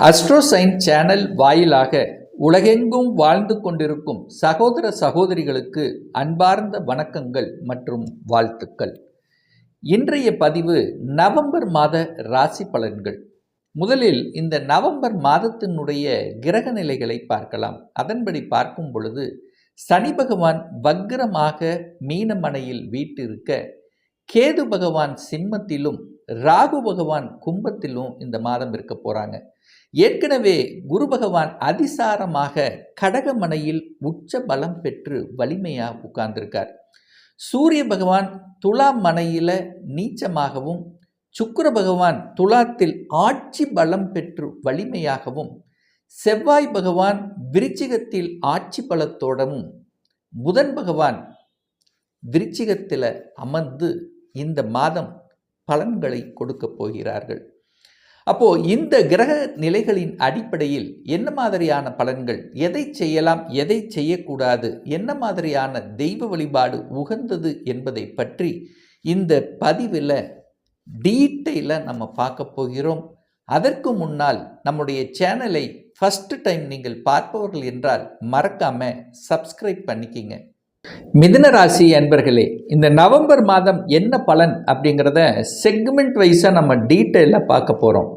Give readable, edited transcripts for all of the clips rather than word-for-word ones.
அஸ்ட்ரோசைன் channel வாயிலாக உலகெங்கும் வாழ்ந்து கொண்டிருக்கும் சகோதர சகோதரிகளுக்கு அன்பார்ந்த வணக்கங்கள் மற்றும் வாழ்த்துக்கள். இன்றைய பதிவு நவம்பர் மாத ராசி பலன்கள். முதலில் இந்த நவம்பர் மாதத்தினுடைய கிரக நிலைகளை பார்க்கலாம். அதன்படி பார்க்கும் பொழுது சனி பகவான் வக்ரமாக மீனமனையில் வீட்டிருக்க, கேது பகவான் சிம்மத்திலும் ராகு பகவான் கும்பத்திலும் இந்த மாதம் இருக்க போகிறாங்க. ஏற்கனவே குரு பகவான் அதிசாரமாக கடகமனையில் உச்ச பலம் பெற்று வலிமையாக உட்கார்ந்திருக்கார். சூரிய பகவான் துலாம் மனையில் நீச்சமாகவும், சுக்கிர பகவான் துலாத்தில் ஆட்சி பலம் பெற்று வலிமையாகவும், செவ்வாய் பகவான் விருச்சிகத்தில் ஆட்சி பலத்தோடவும், புதன் பகவான் விருச்சிகத்தில் அமர்ந்து இந்த மாதம் பலன்களை கொடுக்க போகிறார்கள். அப்போது இந்த கிரக நிலைகளின் அடிப்படையில் என்ன மாதிரியான பலன்கள், எதை செய்யலாம் எதை செய்யக்கூடாது, என்ன மாதிரியான தெய்வ வழிபாடு உகந்தது என்பதை பற்றி இந்த பதிவில் டீட்டெயிலாக நம்ம பார்க்க போகிறோம். அதற்கு முன்னால் நம்முடைய சேனலை ஃபஸ்ட்டு டைம் நீங்கள் பார்ப்பவர்கள் என்றால் மறக்காமல் சப்ஸ்கிரைப் பண்ணிக்கிங்க. மிதுன ராசி அன்பர்களே, இந்த நவம்பர் மாதம் என்ன பலன் அப்படிங்கிறத செக்மெண்ட் வைஸாக நம்ம டீட்டெயிலாக பார்க்க போகிறோம்.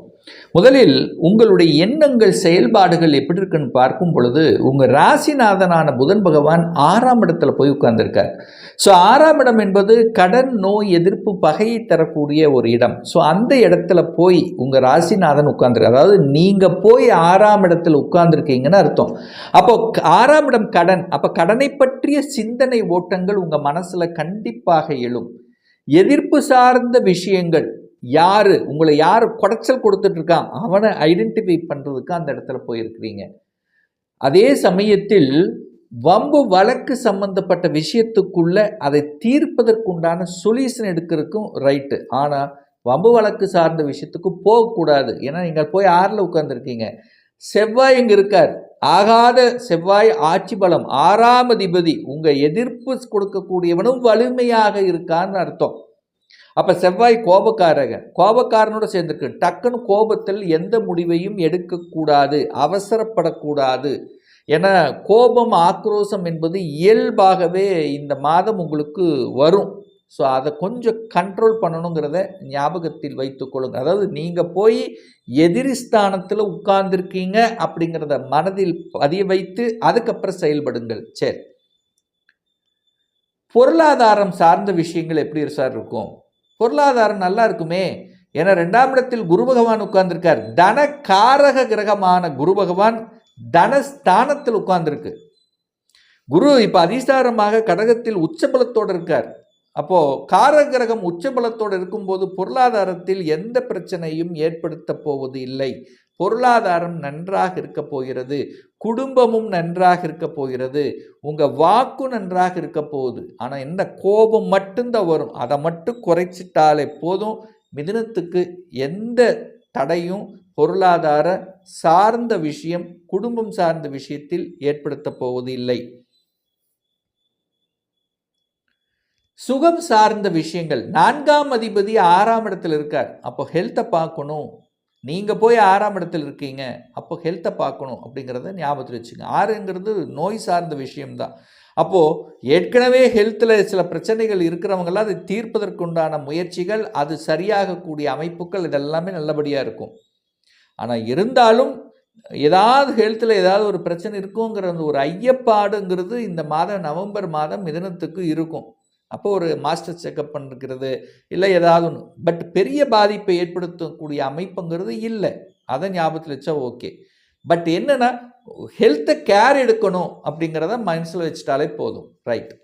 முதலில் உங்களுடைய எண்ணங்கள் செயல்பாடுகள் எப்படி இருக்குன்னு பார்க்கும் பொழுது, உங்கள் ராசிநாதனான புதன் பகவான் 6ஆம் இடத்துல போய் உட்கார்ந்துருக்கார். ஸோ 6ஆம் இடம் என்பது கடன், நோய், எதிர்ப்பு, பகையை தரக்கூடிய ஒரு இடம். ஸோ அந்த இடத்துல போய் உங்கள் ராசிநாதன் உட்கார்ந்துருக்கார். அதாவது நீங்கள் போய் 6ஆம் இடத்துல உட்கார்ந்துருக்கீங்கன்னு அர்த்தம். அப்போ 6ஆம் இடம் கடன். அப்போ கடனை பற்றிய சிந்தனை ஓட்டங்கள் உங்கள் மனசில் கண்டிப்பாக எழும். எதிர்ப்பு சார்ந்த விஷயங்கள், உங்களை யார் குடைச்சல் கொடுத்துட்டு இருக்கான் அவனை ஐடென்டிஃபை பண்ணுறதுக்கு அந்த இடத்துல போயிருக்கிறீங்க. அதே சமயத்தில் வம்பு வழக்கு சம்பந்தப்பட்ட விஷயத்துக்குள்ள அதை தீர்ப்பதற்குண்டான சொல்யூஷன் எடுக்கிறதுக்கும் ரைட்டு. ஆனால் வம்பு வழக்கு சார்ந்த விஷயத்துக்கு போகக்கூடாது. ஏன்னா நீங்கள் போய் 6ல் உட்கார்ந்துருக்கீங்க. செவ்வாய் இங்கே இருக்கார். ஆகாத செவ்வாய் ஆட்சி பலம், 6ஆம் அதிபதி, உங்கள் எதிர்ப்பு கொடுக்கக்கூடியவனும் வலிமையாக இருக்கான்னு அர்த்தம். அப்போ செவ்வாய் கோபக்காரனோட சேர்ந்துருக்கு. டக்குன்னு கோபத்தில் எந்த முடிவையும் எடுக்கக்கூடாது, அவசரப்படக்கூடாது. ஏன்னா கோபம், ஆக்ரோஷம் என்பது இயல்பாகவே இந்த மாதம் உங்களுக்கு வரும். ஸோ அதை கொஞ்சம் கண்ட்ரோல் பண்ணணுங்கிறத ஞாபகத்தில் வைத்துக்கொள்ளுங்க. அதாவது நீங்கள் போய் எதிரி ஸ்தானத்தில் உட்கார்ந்துருக்கீங்க அப்படிங்கிறத மனதில் பதிய வைத்து அதுக்கப்புறம் செயல்படுங்கள். சரி, பொருளாதாரம் சார்ந்த விஷயங்கள் எப்படி சார் இருக்கும்? பொருளாதாரம் நல்லா இருக்குமே. ஏன்னா 2ஆம் இடத்தில் குரு பகவான் உட்கார்ந்துருக்கார். தன காரக கிரகமான குரு பகவான் தனஸ்தானத்தில் உட்கார்ந்துருக்கு. குரு இப்போ அதிசாரமாக கடகத்தில் உச்சபலத்தோடு இருக்கார். அப்போ காரக கிரகம் உச்சபலத்தோடு இருக்கும்போது பொருளாதாரத்தில் எந்த பிரச்சனையும் ஏற்படுத்த போவது இல்லை. பொருளாதாரம் நன்றாக இருக்க போகிறது, குடும்பமும் நன்றாக இருக்க போகிறது, உங்கள் வாக்கு நன்றாக இருக்க போகுது. ஆனால் என்ன, கோபம் மட்டும்தான் வரும். அதை மட்டும் குறைச்சிட்டாலே போதும். மிதுனத்துக்கு எந்த தடையும் பொருளாதார சார்ந்த விஷயம், குடும்பம் சார்ந்த விஷயத்தில் ஏற்படுத்த போவது இல்லை. சுகம் சார்ந்த விஷயங்கள், 4ஆம் அதிபதி 6ஆம் இடத்துல இருக்கார். அப்போ ஹெல்த்தை பார்க்கணும். நீங்கள் போய் 6ஆம் இடத்துல இருக்கீங்க, அப்போ ஹெல்த்தை பார்க்கணும் அப்படிங்கிறத ஞாபகத்தில் வச்சுங்க. 6ங்கிறது நோய் சார்ந்த விஷயம்தான். அப்போது ஏற்கனவே ஹெல்த்தில் சில பிரச்சனைகள் இருக்கிறவங்களாம் அதை தீர்ப்பதற்குண்டான முயற்சிகள், அது சரியாகக்கூடிய அமைப்புகள், இதெல்லாமே நல்லபடியாக இருக்கும். ஆனால் இருந்தாலும் ஏதாவது ஹெல்த்தில் ஏதாவது ஒரு பிரச்சனை இருக்குங்கிற அந்த ஒரு ஐயப்பாடுங்கிறது இந்த மாதம் நவம்பர் மாதம் மிதுனத்துக்கு இருக்கும். அப்போ ஒரு மாஸ்டர் செக்கப் பண்ணிருக்கிறது இல்லை ஏதாவது ஒன்று, பட் பெரிய பாதிப்பை ஏற்படுத்தக்கூடிய அமைப்புங்கிறது இல்லை. அதை ஞாபகத்தில் வச்சா ஓகே. பட் என்னென்னா ஹெல்த்தை கேர் எடுக்கணும் அப்படிங்கிறத மனசில் வச்சுட்டாலே போதும். ரைட்.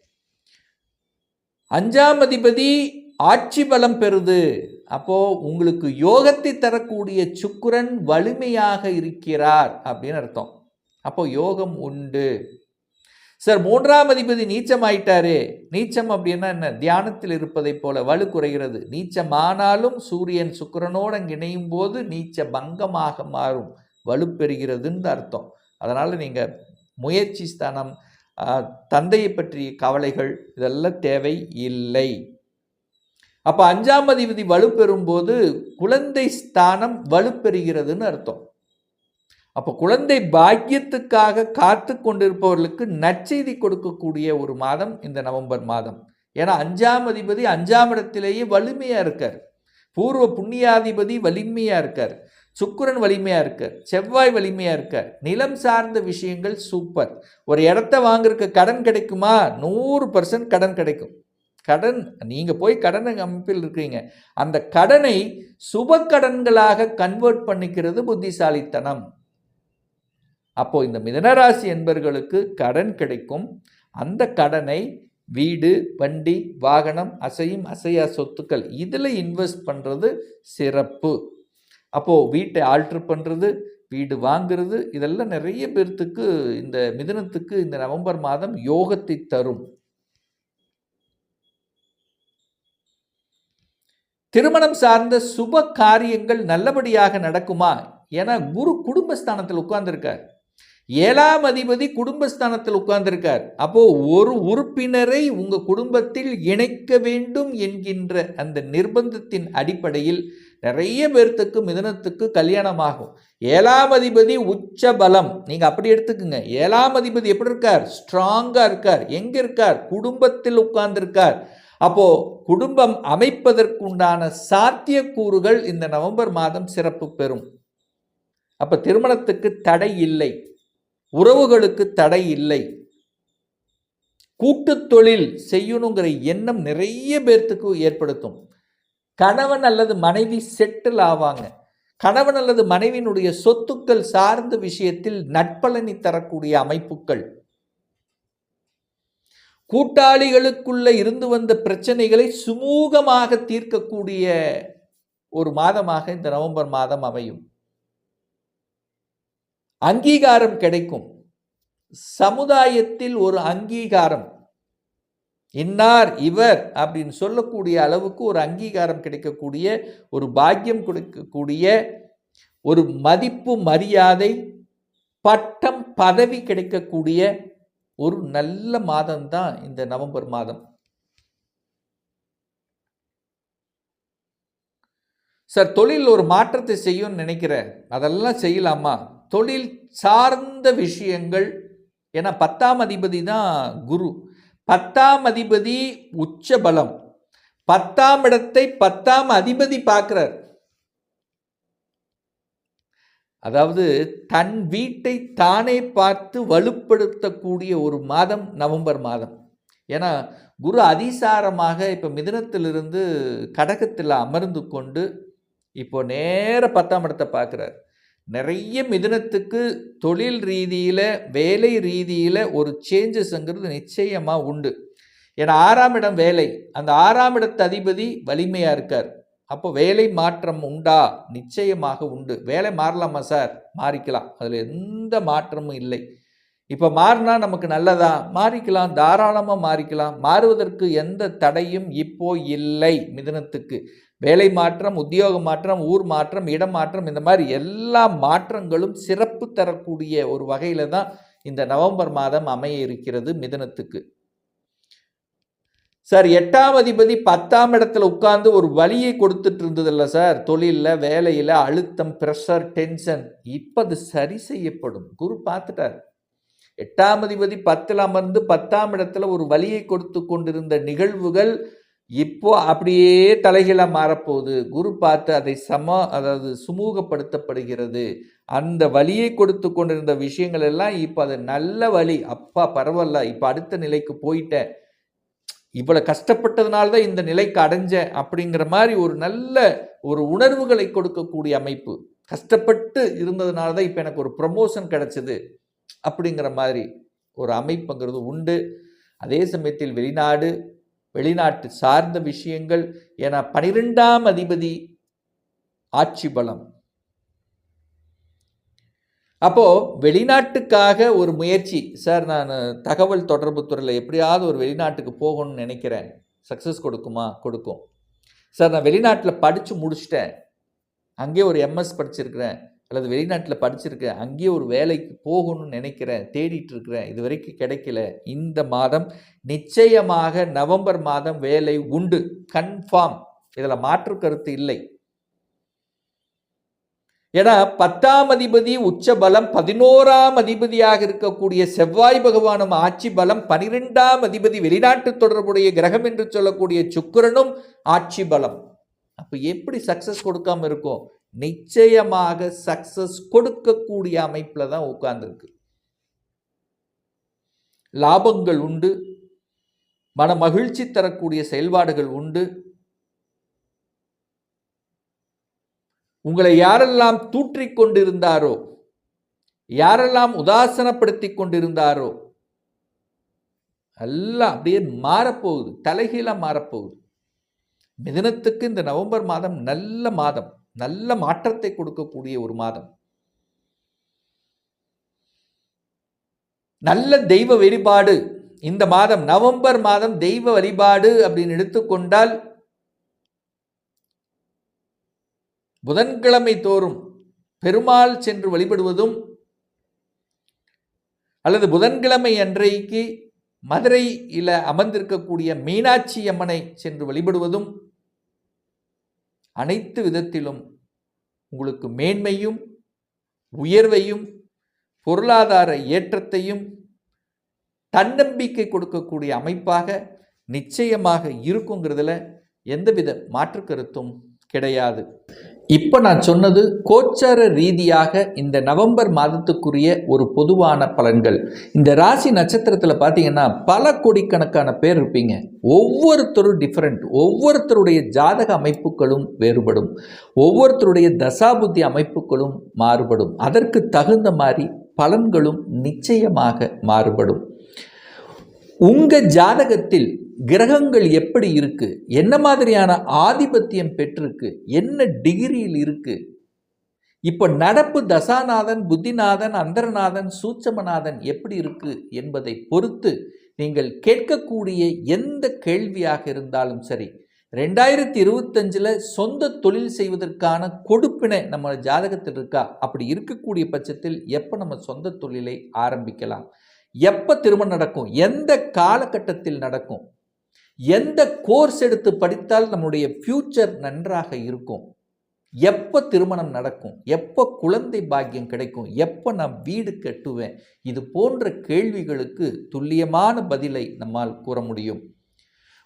5ஆம் அதிபதி ஆட்சி பலம் பெறுது. அப்போது உங்களுக்கு யோகத்தை தரக்கூடிய சுக்கிரன் வலிமையாக இருக்கிறார் அப்படின்னு அர்த்தம். அப்போது யோகம் உண்டு. சார் 3ஆம் அதிபதி நீச்சம் ஆயிட்டாரு. நீச்சம் அப்படின்னா என்ன? தியானத்தில் இருப்பதை போல வலு குறைகிறது. நீச்சமானாலும் சூரியன் சுக்கிரனோடு அங்கே இணையும் போது நீச்ச பங்கமாக மாறும், வலுப்பெறுகிறதுன்னு அர்த்தம். அதனால் நீங்கள் முயற்சி ஸ்தானம், தந்தையை பற்றிய கவலைகள் இதெல்லாம் தேவை இல்லை. அப்போ 5ஆம் அதிபதி வலுப்பெறும் போது குழந்தை ஸ்தானம் வலுப்பெறுகிறதுன்னு அர்த்தம். அப்போ குழந்தை பாக்கியத்துக்காக காத்து கொண்டிருப்பவர்களுக்கு நற்செய்தி கொடுக்கக்கூடிய ஒரு மாதம் இந்த நவம்பர் மாதம். ஏன்னா 5ஆம் அதிபதி 5ஆம் இடத்திலேயே வலிமையாக இருக்கார். பூர்வ புண்ணியாதிபதி வலிமையாக இருக்கார். சுக்கிரன் வலிமையாக இருக்கார். செவ்வாய் வலிமையாக இருக்கார். நிலம் சார்ந்த விஷயங்கள் சூப்பர். ஒரு இடத்த வாங்குறதுக்கு கடன் கிடைக்குமா? 100% கடன் கிடைக்கும். கடன் நீங்கள் போய் கடன் அமைப்பில் இருக்கிறீங்க, அந்த கடனை சுப கடன்களாக கன்வெர்ட் பண்ணிக்கிறது புத்திசாலித்தனம். அப்போ இந்த மிதுனராசி என்பவர்களுக்கு கடன் கிடைக்கும். அந்த கடனை வீடு, வண்டி, வாகனம், அசையும் அசையா சொத்துக்கள் இதில் இன்வெஸ்ட் பண்ணுறது சிறப்பு. அப்போது வீட்டை ஆல்ட்ரு பண்ணுறது, வீடு வாங்கிறது, இதெல்லாம் நிறைய பேர்த்துக்கு இந்த மிதுனத்துக்கு இந்த நவம்பர் மாதம் யோகத்தை தரும். திருமணம் சார்ந்த சுப காரியங்கள் நல்லபடியாக நடக்குமா? ஏன்னா குரு குடும்பஸ்தானத்தில் உட்கார்ந்துருக்கார். 7ஆம் அதிபதி குடும்பஸ்தானத்தில் உட்கார்ந்திருக்கார். அப்போ ஒரு உறுப்பினரை உங்க குடும்பத்தில் இணைக்க வேண்டும் என்கின்ற அந்த நிர்பந்தத்தின் அடிப்படையில் நிறைய பேர்த்துக்கு மிதுனத்துக்கு கல்யாணம் ஆகும். 7ஆம் அதிபதி உச்ச பலம். நீங்க அப்படி எடுத்துக்குங்க. 7ஆம் அதிபதி எப்படி இருக்கார்? ஸ்ட்ராங்கா இருக்கார். எங்க இருக்கார்? குடும்பத்தில் உட்கார்ந்திருக்கார். அப்போ குடும்பம் அமைப்பதற்குண்டான சாத்தியக்கூறுகள் இந்த நவம்பர் மாதம் சிறப்பு பெறும். அப்ப திருமணத்துக்கு தடை இல்லை, உறவுகளுக்கு தடை இல்லை. கூட்டு தொழில் செய்யணுங்கிற எண்ணம் நிறைய பேர்த்துக்கு ஏற்படுத்தும். கணவன் அல்லது மனைவி செட்டில் ஆவாங்க. கணவன் அல்லது மனைவியினுடைய சொத்துக்கள் சார்ந்த விஷயத்தில் நட்பலனை தரக்கூடிய அமைப்புகள். கூட்டாளிகளுக்குள்ள இருந்து வந்த பிரச்சனைகளை சுமூகமாக தீர்க்கக்கூடிய ஒரு மாதமாக இந்த நவம்பர் மாதம் அமையும். அங்கீகாரம் கிடைக்கும். சமுதாயத்தில் ஒரு அங்கீகாரம், இன்னார் இவர் அப்படின்னு சொல்லக்கூடிய அளவுக்கு ஒரு அங்கீகாரம் கிடைக்கக்கூடிய, ஒரு பாக்கியம் கொடுக்கக்கூடிய, ஒரு மதிப்பு மரியாதை, பட்டம் பதவி கிடைக்கக்கூடிய ஒரு நல்ல மாதம் தான் இந்த நவம்பர் மாதம். சார், தொழில் ஒரு மாற்றத்தை செய்யும்னு நினைக்கிறேன். அதெல்லாம் செய்யலாமா? தொழில் சார்ந்த விஷயங்கள், ஏன்னா 10ஆம் அதிபதி தான் குரு. 10ஆம் அதிபதி உச்ச பலம். 10ஆம் இடத்தை 10ஆம் அதிபதி பார்க்கிறார். அதாவது தன் வீட்டை தானே பார்த்து வலுப்படுத்தக்கூடிய ஒரு மாதம் நவம்பர் மாதம். ஏன்னா குரு அதிசாரமாக இப்போ மிதுனத்திலிருந்து கடகத்தில் அமர்ந்து கொண்டு இப்போ நேர 10ஆம் இடத்தை பார்க்குறார். நிறைய மிதுனத்துக்கு தொழில் ரீதியில், வேலை ரீதியில் ஒரு சேஞ்சஸ்ங்கிறது நிச்சயமாக உண்டு. ஏன்னா 6ஆம் இடம் வேலை, அந்த 6ஆம் இடத்து அதிபதி வலிமையாக இருக்கார். அப்போ வேலை மாற்றம் உண்டா? நிச்சயமாக உண்டு. வேலை மாறலாமா சார்? மாறிக்கலாம், அதில் எந்த மாற்றமும் இல்லை. இப்போ மாறினா நமக்கு நல்லதா? மாறிக்கலாம், தாராளமாக மாறிக்கலாம். மாறுவதற்கு எந்த தடையும் இப்போ இல்லை. மிதுனத்துக்கு வேலை மாற்றம், உத்தியோக மாற்றம், ஊர் மாற்றம், இடம் மாற்றம், இந்த மாதிரி எல்லா மாற்றங்களும் சிறப்பு தரக்கூடிய ஒரு வகையில் தான் இந்த நவம்பர் மாதம் அமைய இருக்கிறது மிதுனத்துக்கு. சார், 8ஆம் அதிபதி 10ஆம் இடத்துல உட்கார்ந்து ஒரு வலியை கொடுத்துட்டு இருந்ததில்ல சார், தொழிலில், வேலையில் அழுத்தம், ப்ரெஷர், டென்ஷன். இப்போ அது சரி செய்யப்படும். குரு பார்த்துட்டார். 8ஆம் அதிபதி 10ல் அமர்ந்து 10ஆம் இடத்துல ஒரு வலியை கொடுத்து கொண்டிருந்த நிகழ்வுகள் இப்போ அப்படியே தலைகீழாக மாறப்போகுது. குரு பார்த்து அதை அதாவது சுமூகப்படுத்தப்படுகிறது. அந்த வலியை கொடுத்து கொண்டிருந்த விஷயங்கள் எல்லாம் இப்போ அது நல்ல வலி. அப்பா பரவாயில்ல, இப்போ அடுத்த நிலைக்கு போயிட்டேன், இவ்வளோ கஷ்டப்பட்டதுனால்தான் இந்த நிலைக்கு அடைஞ்சேன் அப்படிங்கிற மாதிரி ஒரு நல்ல ஒரு உணர்வுகளை கொடுக்கக்கூடிய அமைப்பு. கஷ்டப்பட்டு இருந்ததுனால தான் இப்போ எனக்கு ஒரு ப்ரமோஷன் கிடைச்சது அப்படிங்கிற மாதிரி ஒரு அமைப்புங்கிறது உண்டு. அதே சமயத்தில் வெளிநாட்டு சார்ந்த விஷயங்கள், ஏன்னா 12ஆம் அதிபதி ஆட்சி பலம். அப்போ வெளிநாட்டுக்காக ஒரு முயற்சி. சார், நான் தகவல் தொடர்பு துறையில் எப்படியாவது ஒரு வெளிநாட்டுக்கு போகணும்னு நினைக்கிறேன், சக்ஸஸ் கொடுக்குமா? கொடுக்கும். சார், நான் வெளிநாட்டில் படித்து முடிச்சிட்டேன், அங்கேயே ஒரு எம்எஸ் படிச்சிருக்கிறேன், அல்லது வெளிநாட்டில் படிச்சிருக்கேன், அங்கேயே ஒரு வேலைக்கு போகணும்னு நினைக்கிறேன், தேடிட்டு இருக்கிறேன், இது வரைக்கும் கிடைக்கல. இந்த மாதம் நிச்சயமாக நவம்பர் மாதம் வேலை உண்டு, கன்ஃபார்ம். இதில் மாற்று கருத்து இல்லை. ஏன்னா 10ஆம் அதிபதி உச்ச பலம், 11ஆம் அதிபதியாக இருக்கக்கூடிய செவ்வாய் பகவானும் ஆட்சி பலம், 12ஆம் அதிபதி வெளிநாட்டு தொடர்புடைய கிரகம் என்று சொல்லக்கூடிய சுக்கிரனும் ஆட்சி பலம். அப்ப எப்படி சக்சஸ் கொடுக்காம இருக்கும்? நிச்சயமாக சக்சஸ் கொடுக்கக்கூடிய அமைப்புல தான் உட்கார்ந்துருக்கு. லாபங்கள் உண்டு, மன மகிழ்ச்சி தரக்கூடிய செயல்பாடுகள் உண்டு. உங்களை யாரெல்லாம் தூற்றிக் கொண்டிருந்தாரோ, யாரெல்லாம் உதாசனப்படுத்தி கொண்டிருந்தாரோ, எல்லாம் அப்படியே மாறப்போகுது, தலைகீழா மாறப்போகுது. மிதுனத்துக்கு இந்த நவம்பர் மாதம் நல்ல மாதம், நல்ல மாற்றத்தை கொடுக்கக்கூடிய ஒரு மாதம். நல்ல தெய்வ வழிபாடு இந்த மாதம், நவம்பர் மாதம் தெய்வ வழிபாடு அப்படின்னு எடுத்துக்கொண்டால், புதன்கிழமை தோறும் பெருமாள் சென்று வழிபடுவதும், அல்லது புதன்கிழமை அன்றைக்கு மதுரையில் அமர்ந்திருக்கக்கூடிய மீனாட்சி அம்மனை சென்று வழிபடுவதும் அனைத்து விதத்திலும் உங்களுக்கு மேன்மையும் உயர்வையும் பொருளாதார ஏற்றத்தையும் தன்னம்பிக்கை கொடுக்கக்கூடிய அமைப்பாக நிச்சயமாக இருக்குங்கிறதுல எந்தவித மாற்று கருத்தும் கிடையாது. இப்போ நான் சொன்னது கோச்சார ரீதியாக இந்த நவம்பர் மாதத்துக்குரிய ஒரு பொதுவான பலன்கள். இந்த ராசி நட்சத்திரத்தில் பார்த்தீங்கன்னா பல கோடிக்கணக்கான பேர் இருப்பீங்க. ஒவ்வொருத்தரும் டிஃப்ரெண்ட், ஒவ்வொருத்தருடைய ஜாதக அமைப்புகளும் வேறுபடும், ஒவ்வொருத்தருடைய தசாபுத்தி அமைப்புகளும் மாறுபடும். அதற்கு தகுந்த மாதிரி பலன்களும் நிச்சயமாக மாறுபடும். உங்கள் ஜாதகத்தில் கிரகங்கள் எப்படி இருக்கு, என்ன மாதிரியான ஆதிபத்தியம் பெற்றிருக்கு, என்ன டிகிரியில் இருக்கு, இப்போ நடப்பு தசாநாதன், புத்திநாதன், அந்தரநாதன், சூட்சமநாதன் எப்படி இருக்கு என்பதை பொறுத்து நீங்கள் கேட்கக்கூடிய எந்த கேள்வியாக இருந்தாலும் சரி, 2025 சொந்த தொழில் செய்வதற்கான கொடுப்பினை நம்ம ஜாதகத்தில் இருக்கா, அப்படி இருக்கக்கூடிய பட்சத்தில் எப்போ நம்ம சொந்த தொழிலை ஆரம்பிக்கலாம், எப்போ திருமணம் நடக்கும், எந்த காலகட்டத்தில் நடக்கும், எந்த கோர்ஸ் எடுத்து படித்தால் நம்முடைய ஃபியூச்சர் நன்றாக இருக்கும், எப்போ திருமணம் நடக்கும், எப்போ குழந்தை பாக்கியம் கிடைக்கும், எப்போ நான் வீடு கட்டுவேன், இது போன்ற கேள்விகளுக்கு துல்லியமான பதிலை நம்மால் கூற முடியும்.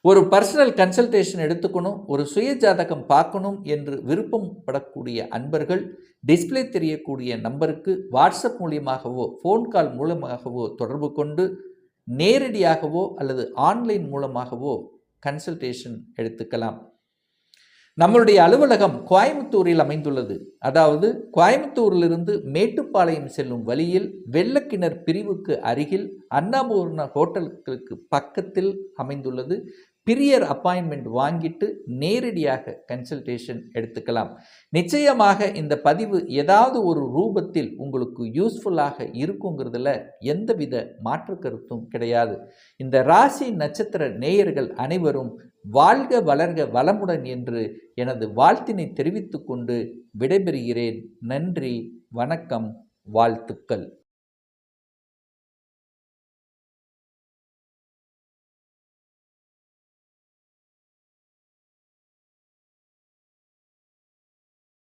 ஒரு பர்சனல் கன்சல்டேஷன் எடுத்துக்கணும், ஒரு சுய ஜாதகம் பார்க்கணும் என்று விருப்பம் படக்கூடிய அன்பர்கள் டிஸ்பிளே தெரியக்கூடிய நம்பருக்கு வாட்ஸ்அப் மூலியமாகவோ ஃபோன் கால் மூலமாகவோ தொடர்பு கொண்டு நேரடியாகவோ அல்லது ஆன்லைன் மூலமாகவோ கன்சல்டேஷன் எடுத்துக்கலாம். நம்மளுடைய அலுவலகம் கோயம்புத்தூரில் அமைந்துள்ளது. அதாவது கோயம்புத்தூரிலிருந்து மேட்டுப்பாளையம் செல்லும் வழியில் வெள்ளக்கிணர் பிரிவுக்கு அருகில் அன்னபூர்ணா ஹோட்டலுக்கு பக்கத்தில் அமைந்துள்ளது. பிரியர் அப்பாயின்மெண்ட் வாங்கிட்டு நேரடியாக கன்சல்டேஷன் எடுத்துக்கலாம். நிச்சயமாக இந்த பதிவு ஏதாவது ஒரு ரூபத்தில் உங்களுக்கு யூஸ்ஃபுல்லாக இருக்குங்கிறதுல எந்தவித மாற்று கருத்தும் கிடையாது. இந்த ராசி நட்சத்திர நேயர்கள் அனைவரும் வாழ்க வளர்க வளமுடன் என்று எனது வாழ்த்தினை தெரிவித்துக் கொண்டு விடைபெறுகிறேன். நன்றி, வணக்கம், வாழ்த்துக்கள்.